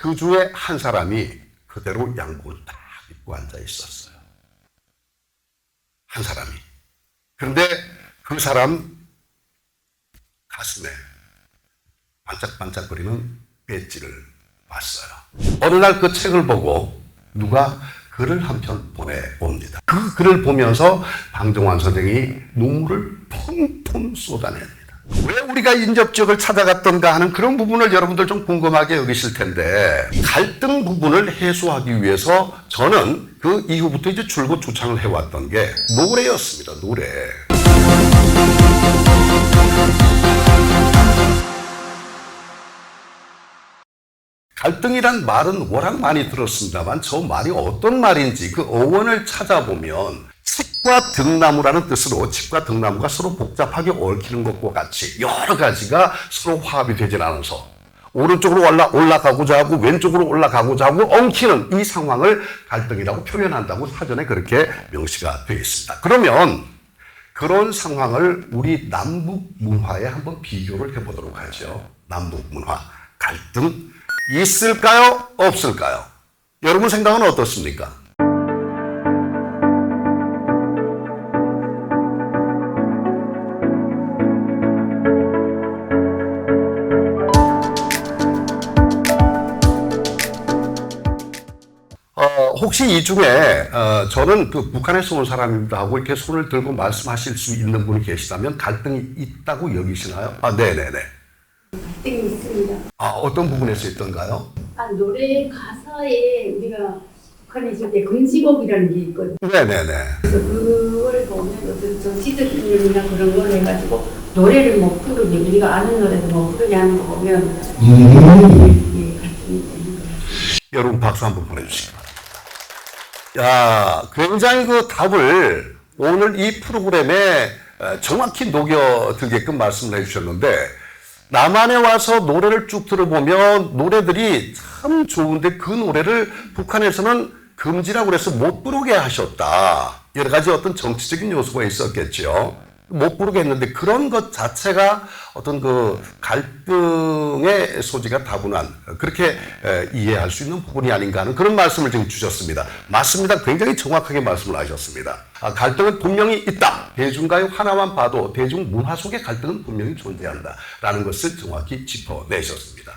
그 중에 한 사람이 그대로 양복을 딱 입고 앉아 있었어요. 한 사람이. 그런데 그 사람 가슴에 반짝반짝거리는 배지를 봤어요. 어느 날 그 책을 보고 누가 글을 한 편 보내옵니다. 그 글을 보면서 방종환 선생이 눈물을 펑펑 쏟아냅니다. 왜 우리가 인접지역을 찾아갔던가 하는 그런 부분을 여러분들 좀 궁금하게 여기실 텐데, 갈등 부분을 해소하기 위해서 저는 그 이후부터 이제 줄곧 주창을 해왔던 게 노래였습니다. 노래. 갈등이란 말은 워낙 많이 들었습니다만 저 말이 어떤 말인지 그 어원을 찾아보면 칡과 등나무라는 뜻으로 칡과 등나무가 서로 복잡하게 얽히는 것과 같이 여러 가지가 서로 화합이 되질 않아서 오른쪽으로 올라가고자 하고 왼쪽으로 올라가고자 하고 엉키는 이 상황을 갈등이라고 표현한다고 사전에 그렇게 명시가 되어 있습니다. 그러면 그런 상황을 우리 남북 문화에 한번 비교를 해보도록 하죠. 남북 문화, 갈등 있을까요? 없을까요? 여러분 생각은 어떻습니까? 혹시 이 중에 저는 그 북한에서 온 사람입니다 하고 이렇게 손을 들고 말씀하실 수 있는 분이 계시다면 갈등이 있다고 여기시나요? 네네네. 갈등이 있습니다. 어떤 부분에서 있던가요? 노래 가사에 우리가 북한에 있을 때 금지곡이라는 게 있거든요. 네네네. 그래서 그걸 보면 어떤 정치적 이념이나 그런 걸 해가지고 노래를 못 부르게, 우리가 아는 노래도 못 부르게 하는 거 보면 갈등이 되는 거예요. 여러분 박수 한번 보내주시기 바랍니다. 야, 굉장히 그 답을 오늘 이 프로그램에 정확히 녹여들게끔 말씀을 해주셨는데, 남한에 와서 노래를 쭉 들어보면 노래들이 참 좋은데 그 노래를 북한에서는 금지라고 그래서 못 부르게 하셨다. 여러 가지 어떤 정치적인 요소가 있었겠죠. 못 부르게 했는데 그런 것 자체가 어떤 그 갈등의 소지가 다분한 그렇게 이해할 수 있는 부분이 아닌가 하는 그런 말씀을 지금 주셨습니다. 맞습니다. 굉장히 정확하게 말씀을 하셨습니다. 갈등은 분명히 있다. 대중가요 하나만 봐도 대중문화 속에 갈등은 분명히 존재한다라는 것을 정확히 짚어내셨습니다.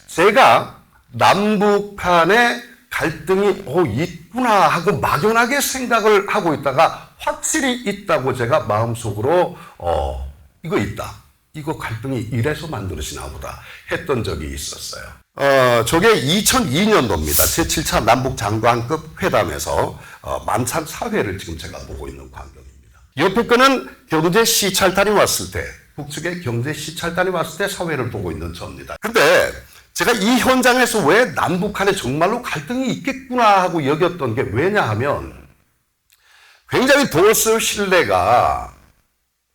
제가 남북한의 갈등이 있구나 하고 막연하게 생각을 하고 있다가 확실히 있다고 제가 마음속으로 이거 있다. 이거 갈등이 이래서 만들어지나 보다 했던 적이 있었어요. 저게 2002년도입니다. 제7차 남북장관급 회담에서 만찬 사회를 지금 제가 보고 있는 광경입니다. 옆에 거는 경제 시찰단이 왔을 때, 북측의 경제 시찰단이 왔을 때 사회를 보고 있는 저입니다. 근데 제가 이 현장에서 왜 남북한에 정말로 갈등이 있겠구나 하고 여겼던 게 왜냐하면 굉장히 더웠어요. 실내가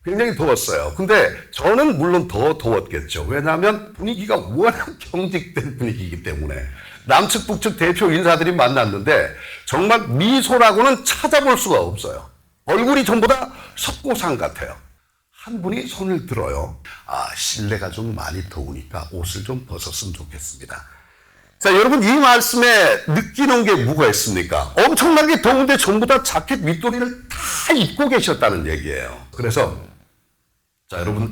굉장히 더웠어요. 근데 저는 물론 더 더웠겠죠. 왜냐하면 분위기가 워낙 경직된 분위기이기 때문에 남측 북측 대표 인사들이 만났는데 정말 미소라고는 찾아볼 수가 없어요. 얼굴이 전부 다 석고상 같아요. 한 분이 손을 들어요. 실내가 좀 많이 더우니까 옷을 좀 벗었으면 좋겠습니다. 자, 여러분 이 말씀에 느끼는 게 뭐가 있습니까? 엄청나게 더운데 전부 다 자켓 윗도리를 다 입고 계셨다는 얘기예요. 그래서 자, 여러분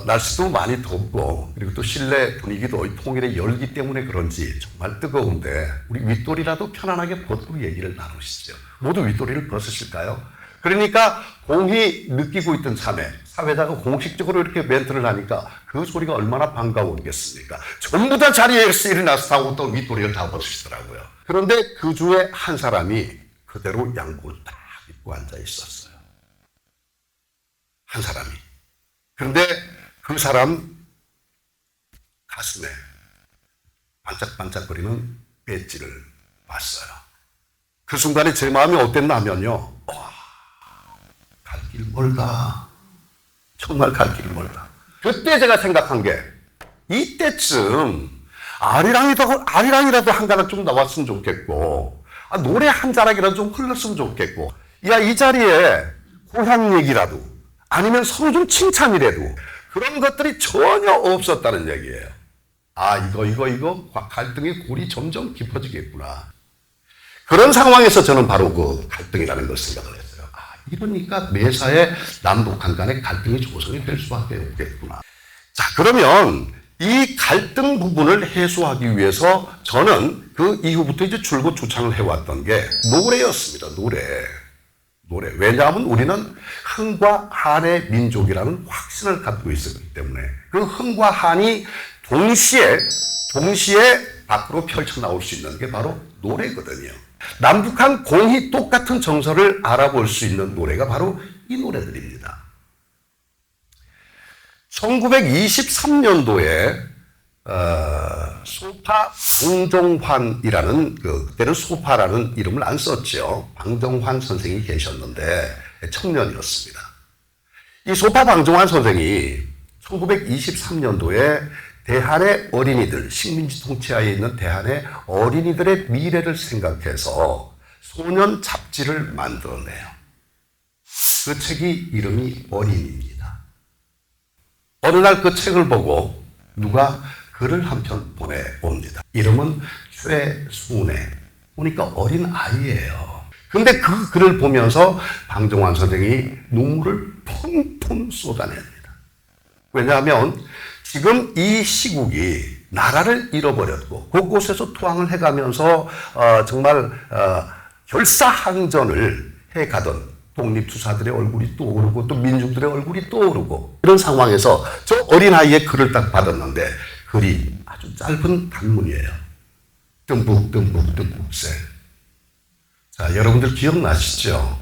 날씨도 많이 덥고 그리고 또 실내 분위기도 통일의 열기 때문에 그런지 정말 뜨거운데 우리 윗도리라도 편안하게 벗고 얘기를 나누시죠. 모두 윗도리를 벗으실까요? 그러니까 공히 느끼고 있던 사회자가 공식적으로 이렇게 멘트를 하니까 그 소리가 얼마나 반가웠겠습니까? 전부 다 자리에서 일어나서 하고 또 윗도리를 다 벗으시더라고요. 그런데 그 중에 한 사람이 그대로 양복을 딱 입고 앉아 있었어요. 한 사람이. 그런데 그 사람 가슴에 반짝반짝거리는 배지를 봤어요. 그 순간에 제 마음이 어땠나 하면요. 갈 길 멀다. 정말 갈 길 멀다. 그때 제가 생각한 게 이때쯤 아리랑이라도 한 가닥 좀 나왔으면 좋겠고 노래 한 자락이라도 좀 흘렀으면 좋겠고 이 자리에 고향 얘기라도 아니면 서로 좀 칭찬이라도 그런 것들이 전혀 없었다는 얘기예요. 아, 이거 갈등의 골이 점점 깊어지겠구나. 그런 상황에서 저는 바로 그 갈등이라는 걸 생각을 했어요. 아, 이러니까 매사에 남북한 간의 갈등이 조성이 될 수밖에 없겠구나. 자, 그러면 이 갈등 부분을 해소하기 위해서 저는 그 이후부터 이제 줄곧 주창을 해왔던 게 노래였습니다. 노래. 왜냐하면 우리는 흥과 한의 민족이라는 확신을 갖고 있었기 때문에 그 흥과 한이 동시에 밖으로 펼쳐나올 수 있는 게 바로 노래거든요. 남북한 공히 똑같은 정서를 알아볼 수 있는 노래가 바로 이 노래들입니다. 1923년도에 소파 방정환이라는 그때는 소파라는 이름을 안 썼죠. 방정환 선생이 계셨는데 청년이었습니다. 이 소파 방정환 선생이 1923년도에 대한의 어린이들, 식민지 통치하에 있는 대한의 어린이들의 미래를 생각해서 소년 잡지를 만들어내요. 그 책이 이름이 어린이입니다. 어느 날 그 책을 보고 누가 글을 한 편 보내옵니다. 이름은 최순애. 보니까 어린 아이예요. 근데 그 글을 보면서 방정환 선생이 눈물을 펑펑 쏟아냅니다. 왜냐하면 지금 이 시국이 나라를 잃어버렸고 곳곳에서 투항을 해가면서 정말 결사항전을 해가던 독립투사들의 얼굴이 떠오르고 또 민중들의 얼굴이 떠오르고 이런 상황에서 저 어린아이의 글을 딱 받았는데 글이 아주 짧은 단문이에요. 듬뿍듬뿍 셀. 자, 여러분들 기억나시죠?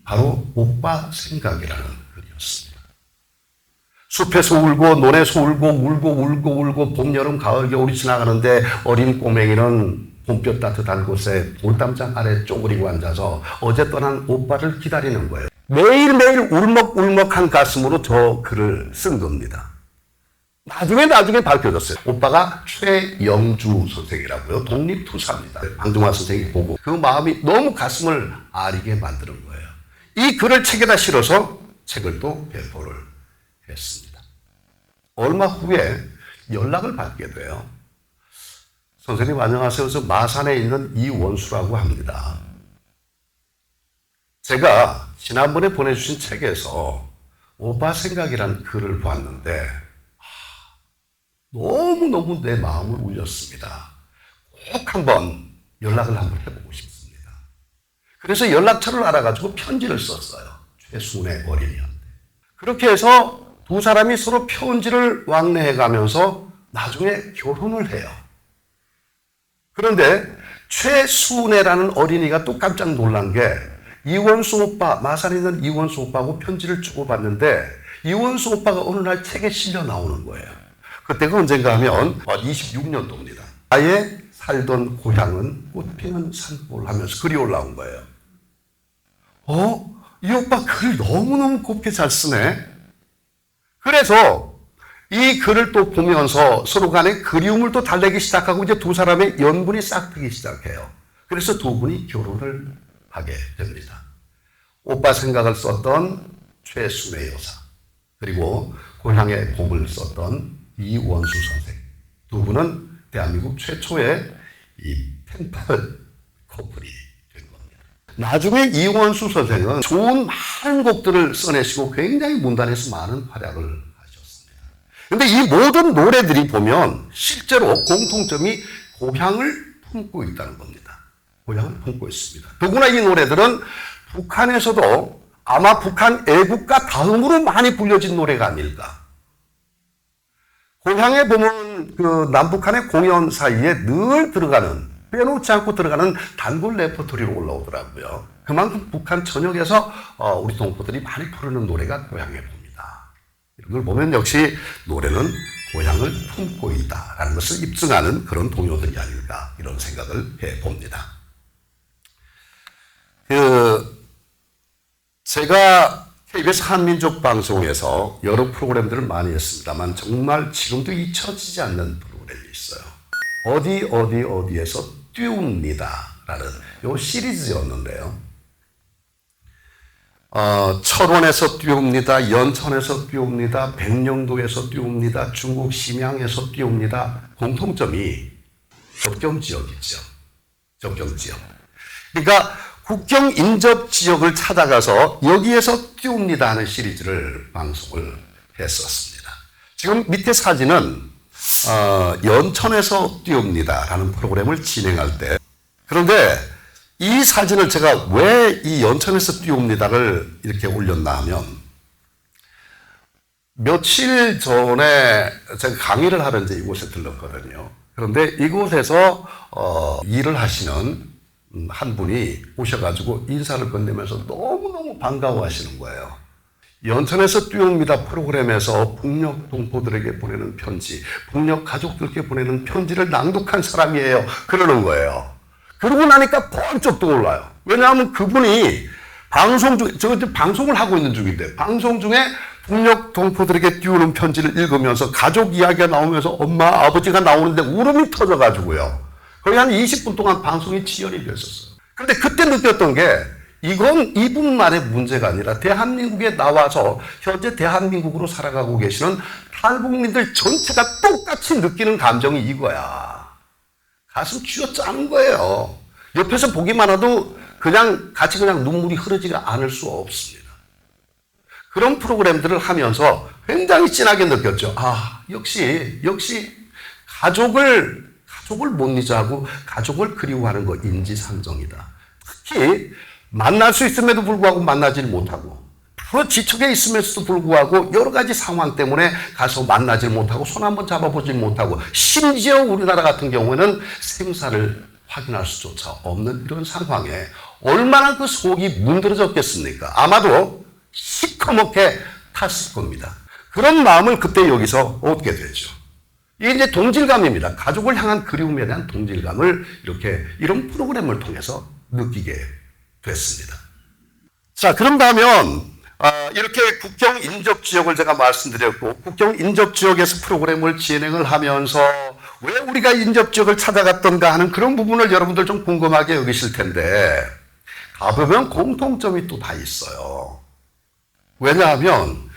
바로 오빠 생각이라는 글이었습니다. 숲에서 울고 논에서 울고 봄, 여름, 가을, 겨울이 지나가는데 어린 꼬맹이는 봄볕 따뜻한 곳에 돌담장 아래 쪼그리고 앉아서 어제 떠난 오빠를 기다리는 거예요. 매일매일 울먹울먹한 가슴으로 저 글을 쓴 겁니다. 나중에 밝혀졌어요. 오빠가 최영주 선생이라고요. 독립투사입니다. 방정환 선생이 보고 그 마음이 너무 가슴을 아리게 만드는 거예요. 이 글을 책에다 실어서 책을 또 배포를 했습니다. 얼마 후에 연락을 받게 돼요. 선생님 안녕하세요. 저 마산에 있는 이원수라고 합니다. 제가 지난번에 보내주신 책에서 오빠 생각이라는 글을 봤는데 너무너무 내 마음을 울렸습니다. 꼭 한번 연락을 한번 해보고 싶습니다. 그래서 연락처를 알아가지고 편지를 썼어요. 최순애 어린이한테. 그렇게 해서 두 사람이 서로 편지를 왕래해가면서 나중에 결혼을 해요. 그런데 최순애라는 어린이가 또 깜짝 놀란 게 이원수 오빠, 마산에 있는 이원수 오빠하고 편지를 주고받는데 이원수 오빠가 어느 날 책에 실려 나오는 거예요. 그때가 언젠가 하면 26년도입니다. 아예 살던 고향은 꽃피는 산골 하면서 글이 올라온 거예요. 이 오빠 글 너무너무 곱게 잘 쓰네. 그래서 이 글을 또 보면서 서로 간에 그리움을 또 달래기 시작하고 이제 두 사람의 연분이 싹트기 시작해요. 그래서 두 분이 결혼을 하게 됩니다. 오빠 생각을 썼던 최순애 여사, 그리고 고향의 곡을 썼던 이원수 선생. 두 분은 대한민국 최초의 이 펜팔 커플이 된 겁니다. 나중에 이원수 선생은 좋은 많은 곡들을 써내시고 굉장히 문단에서 많은 활약을 하셨습니다. 근데 이 모든 노래들이 보면 실제로 공통점이 고향을 품고 있다는 겁니다. 고향을 품고 있습니다. 더구나 이 노래들은 북한에서도 아마 북한 애국가 다음으로 많이 불려진 노래가 아닐까. 고향에 보면 그 남북한의 공연 사이에 늘 들어가는, 빼놓지 않고 들어가는 단골 레퍼토리로 올라오더라고요. 그만큼 북한 전역에서 우리 동포들이 많이 부르는 노래가 고향에 봅니다. 이런 걸 보면 역시 노래는 고향을 품고 있다라는 것을 입증하는 그런 동요들이 아닐까 이런 생각을 해봅니다. 제가 KBS 한민족 방송에서 여러 프로그램들을 많이 했습니다만 정말 지금도 잊혀지지 않는 프로그램이 있어요. 어디에서 띄웁니다 라는 요 시리즈였는데요. 철원에서 뛰옵니다. 연천에서 뛰옵니다. 백령도에서 뛰옵니다. 중국 심양에서 뛰옵니다. 공통점이 접경지역이죠. 접경지역. 그러니까 국경 인접 지역을 찾아가서 여기에서 뛰옵니다 하는 시리즈를 방송을 했었습니다. 지금 밑에 사진은 연천에서 뛰옵니다 라는 프로그램을 진행할 때, 그런데 이 사진을 제가 왜 이 연천에서 뛰옵니다를 이렇게 올렸나 하면, 며칠 전에 제가 강의를 하러 이제 이곳에 들렀거든요. 그런데 이곳에서 일을 하시는 한 분이 오셔가지고 인사를 건네면서 너무너무 반가워하시는 거예요. 연천에서 뛰옵니다 프로그램에서 북녘 동포들에게 보내는 편지, 북녘 가족들께 보내는 편지를 낭독한 사람이에요. 그러는 거예요. 그러고 나니까 번쩍 떠올라요. 왜냐하면 그분이 방송 중에, 저 방송을 하고 있는 중인데, 방송 중에 북녘 동포들에게 띄우는 편지를 읽으면서 가족 이야기가 나오면서 엄마, 아버지가 나오는데 울음이 터져가지고요. 거의 한 20분 동안 방송이 지연이 됐었어요. 그런데 그때 느꼈던 게, 이건 이분만의 문제가 아니라 대한민국에 나와서 현재 대한민국으로 살아가고 계시는 탈북민들 전체가 똑같이 느끼는 감정이 이거야. 가슴 쥐어짜는 거예요. 옆에서 보기만 해도 그냥 같이 그냥 눈물이 흐르지가 않을 수 없습니다. 그런 프로그램들을 하면서 굉장히 진하게 느꼈죠. 아, 역시 가족을 못 잊어하고 가족을 그리워하는 거 인지상정이다. 특히 만날 수 있음에도 불구하고 만나질 못하고, 바로 지척에 있음에도 불구하고 여러 가지 상황 때문에 가서 만나질 못하고 손 한번 잡아보질 못하고, 심지어 우리나라 같은 경우에는 생사를 확인할 수조차 없는 이런 상황에 얼마나 그 속이 문드러졌겠습니까? 아마도 시커멓게 탔을 겁니다. 그런 마음을 그때 여기서 얻게 되죠. 이게 이제 동질감입니다. 가족을 향한 그리움에 대한 동질감을 이런 프로그램을 통해서 느끼게 됐습니다. 자, 그런다면 이렇게 국경 인접 지역을 제가 말씀드렸고, 국경 인접 지역에서 프로그램을 진행을 하면서 왜 우리가 인접 지역을 찾아갔던가 하는 그런 부분을 여러분들 좀 궁금하게 여기실 텐데, 가보면 공통점이 또 다 있어요. 왜냐하면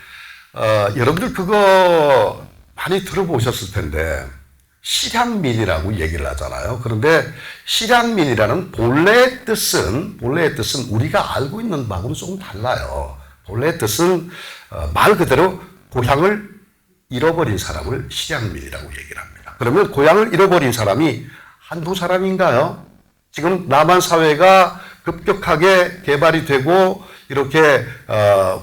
여러분들 그거 많이 들어보셨을 텐데, 실향민이라고 얘기를 하잖아요. 그런데 실향민이라는 본래의 뜻은 우리가 알고 있는 바하고는 조금 달라요. 본래의 뜻은 말 그대로 고향을 잃어버린 사람을 실향민이라고 얘기를 합니다. 그러면 고향을 잃어버린 사람이 한두 사람인가요? 지금 남한 사회가 급격하게 개발이 되고 이렇게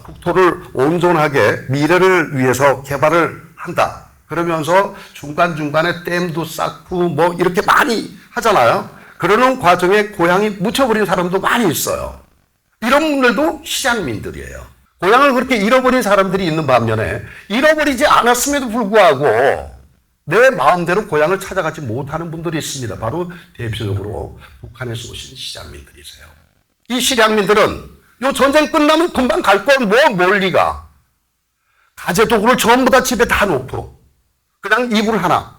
국토를 온전하게 미래를 위해서 개발을 한다. 그러면서 중간중간에 댐도 쌓고 뭐 이렇게 많이 하잖아요. 그러는 과정에 고향이 묻혀버린 사람도 많이 있어요. 이런 분들도 실향민들이에요. 고향을 그렇게 잃어버린 사람들이 있는 반면에 잃어버리지 않았음에도 불구하고 내 마음대로 고향을 찾아가지 못하는 분들이 있습니다. 바로 대표적으로 북한에서 오신 실향민들이세요. 이 실향민들은 요 전쟁 끝나면 금방 갈 건 뭐 멀리가. 가재도구를 전부 다 집에 다 놓고 그냥 이불 하나,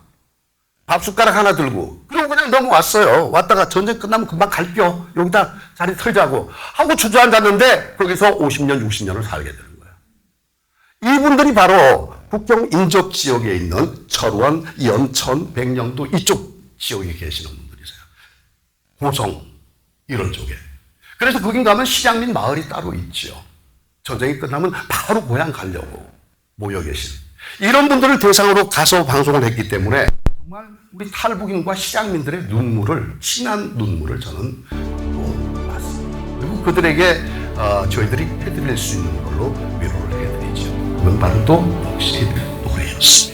밥숟가락 하나 들고 그리고 그냥 넘어왔어요. 왔다가 전쟁 끝나면 금방 갈게요. 여기다 자리 털자고 하고 주저앉았는데 거기서 50년, 60년을 살게 되는 거예요. 이분들이 바로 국경 인접 지역에 있는 철원, 연천, 백령도 이쪽 지역에 계시는 분들이세요. 고성 이런 쪽에. 그래서 거긴 가면 실향민 마을이 따로 있죠. 전쟁이 끝나면 바로 고향 가려고 모여 계신 이런 분들을 대상으로 가서 방송을 했기 때문에 정말 우리 탈북인과 실향민들의 눈물을, 진한 눈물을 저는 봤습니다. 그리고 그들에게 저희들이 해드릴 수 있는 걸로 위로를 해드리죠. 그건 바로 또 복시 노래였습니다.